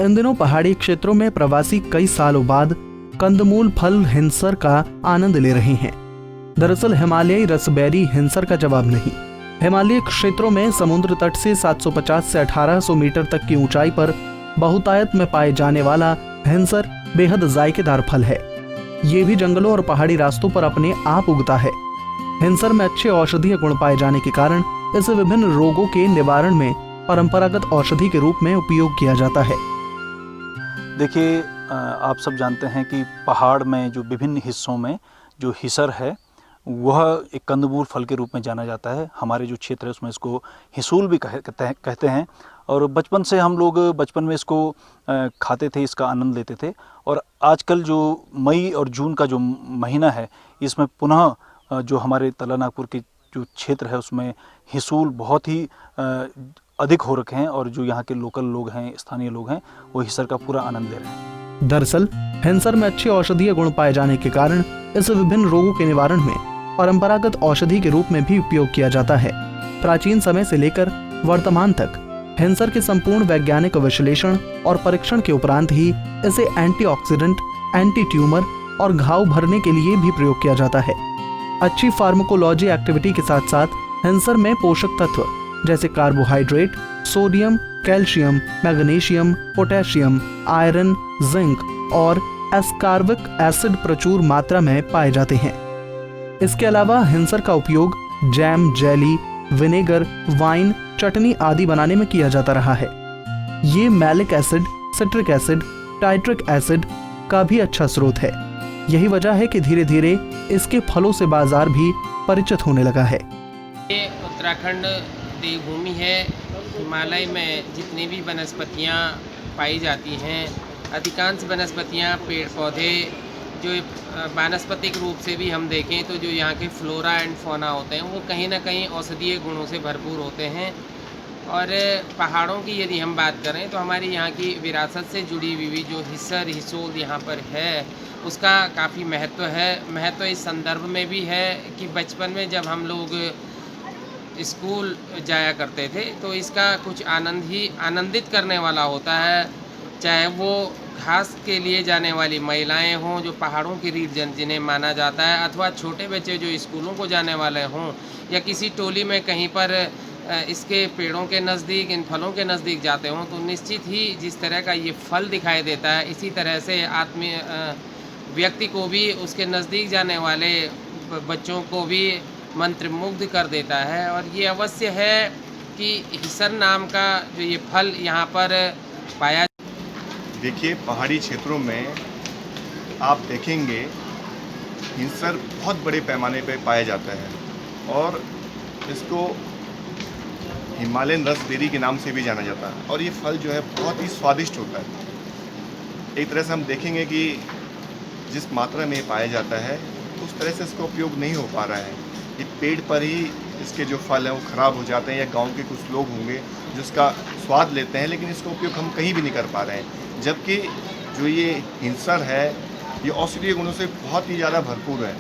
इन दिनों पहाड़ी क्षेत्रों में प्रवासी कई सालों बाद कंदमूल फल हिंसर का आनंद ले रहे हैं। दरअसल हिमालयी रसबेरी हिंसर का जवाब नहीं। हिमालयी क्षेत्रों में समुद्र तट से 750 से 1800 मीटर तक की ऊंचाई पर बहुतायत में पाए जाने वाला हिंसर बेहद जायकेदार फल है। ये भी जंगलों और पहाड़ी रास्तों पर अपने आप उगता है। हिंसर में अच्छे औषधीय गुण पाए जाने के कारण इसे विभिन्न रोगों के निवारण में परंपरागत औषधि के रूप में उपयोग किया जाता है। देखिए, आप सब जानते हैं कि पहाड़ में जो विभिन्न हिस्सों में जो हिसर है वह एक कंदमूल फल के रूप में जाना जाता है। हमारे जो क्षेत्र है उसमें इसको हिसूल भी कहते हैं। और बचपन से हम लोग बचपन में इसको खाते थे, इसका आनंद लेते थे। और आजकल जो मई और जून का जो महीना है इसमें पुनः जो हमारे तला नागपुर के जो क्षेत्र है उसमें हिसूल बहुत ही अधिक हो रखे हैं और जो यहाँ के लोकल लोग हैं, स्थानीय लोग हैं, वो हिसर का पूरा आनंद ले रहे हैं। दरअसल हिंसर में अच्छे औषधीय गुण पाए जाने के कारण इसे विभिन्न रोगों के निवारण में परंपरागत औषधि के रूप में भी उपयोग किया जाता है। प्राचीन समय से लेकर वर्तमान तक हिंसर के संपूर्ण वैज्ञानिक विश्लेषण और परीक्षण के उपरांत ही इसे एंटीऑक्सीडेंट, एंटी ट्यूमर और घाव भरने के लिए भी प्रयोग किया जाता है। अच्छी फार्माकोलॉजी एक्टिविटी के साथ साथ हिंसर में पोषक तत्व जैसे carbohydrate, sodium, calcium, magnesium, potassium, iron, zinc और एस्कार्बिक एसिड प्रचुर मात्रा में पाए जाते हैं। इसके अलावा हिंसर का उपयोग jam, jelly, vinegar, wine, chutney आदि बनाने में किया जाता रहा है। ये malic acid, citric acid, tartaric acid का भी अच्छा स्रोत है। यही वजह है कि धीरे धीरे इसके फलों से बाजार भी परिचित होने लगा है। ये उत्तराखंड देवभूमि है। हिमालय में जितनी भी वनस्पतियाँ पाई जाती हैं, अधिकांश वनस्पतियाँ, पेड़ पौधे जो वानस्पतिक रूप से भी हम देखें तो जो यहाँ के फ्लोरा एंड फौना होते हैं वो कहीं ना कहीं औषधीय गुणों से भरपूर होते हैं। और पहाड़ों की यदि हम बात करें तो हमारी यहाँ की विरासत से जुड़ी हुई जो हिसर, हिसोल यहाँ पर है उसका काफ़ी महत्व है। महत्व इस संदर्भ में भी है कि बचपन में जब हम लोग स्कूल जाया करते थे तो इसका कुछ आनंदित करने वाला होता है। चाहे वो घास के लिए जाने वाली महिलाएं हों जो पहाड़ों की रीत जिन्हें माना जाता है, अथवा छोटे बच्चे जो स्कूलों को जाने वाले हों या किसी टोली में कहीं पर इसके पेड़ों के नज़दीक, इन फलों के नज़दीक जाते हों तो निश्चित ही जिस तरह का ये फल दिखाई देता है इसी तरह से व्यक्ति को भी, उसके नज़दीक जाने वाले बच्चों को भी मंत्रमुग्ध कर देता है। और ये अवश्य है कि हिसर नाम का जो ये फल यहाँ पर पाया। देखिए, पहाड़ी क्षेत्रों में आप देखेंगे हिंसर बहुत बड़े पैमाने पर पाया जाता है और इसको हिमालयन रसबेरी के नाम से भी जाना जाता है। और ये फल जो है बहुत ही स्वादिष्ट होता है। एक तरह से हम देखेंगे कि जिस मात्रा में पाया जाता है उस तरह से इसका उपयोग नहीं हो पा रहा है। ये पेड़ पर ही इसके जो फल हैं वो ख़राब हो जाते हैं, या गांव के कुछ लोग होंगे जो इसका स्वाद लेते हैं लेकिन इसका उपयोग हम कहीं भी नहीं कर पा रहे हैं। जबकि जो ये हिंसर है ये औषधीय गुणों से बहुत ही ज़्यादा भरपूर है।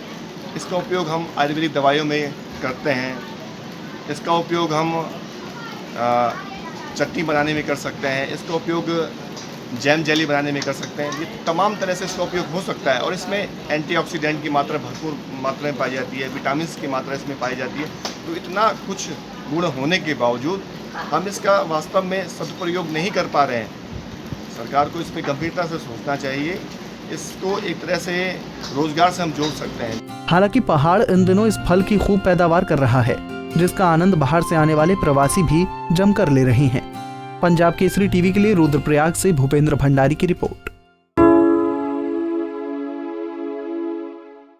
इसका उपयोग हम आयुर्वेदिक दवाइयों में करते हैं, इसका उपयोग हम चटनी बनाने में कर सकते हैं, इसका उपयोग जैम जेली बनाने में कर सकते हैं। ये तमाम तरह से इसका उपयोग हो सकता है और इसमें एंटीऑक्सीडेंट की मात्रा भरपूर मात्रा में पाई जाती है, विटामिन की मात्रा इसमें पाई जाती है। तो इतना कुछ गुण होने के बावजूद हम इसका वास्तव में सदुपयोग नहीं कर पा रहे हैं। सरकार को इस पर गंभीरता से सोचना चाहिए। इसको एक तरह से रोजगार से हम जोड़ सकते हैं। हालांकि पहाड़ इन दिनों इस फल की खूब पैदावार कर रहा है, जिसका आनंद बाहर से आने वाले प्रवासी भी जमकर ले रहे हैं। पंजाब केसरी टीवी के लिए रुद्रप्रयाग से भूपेंद्र भंडारी की रिपोर्ट।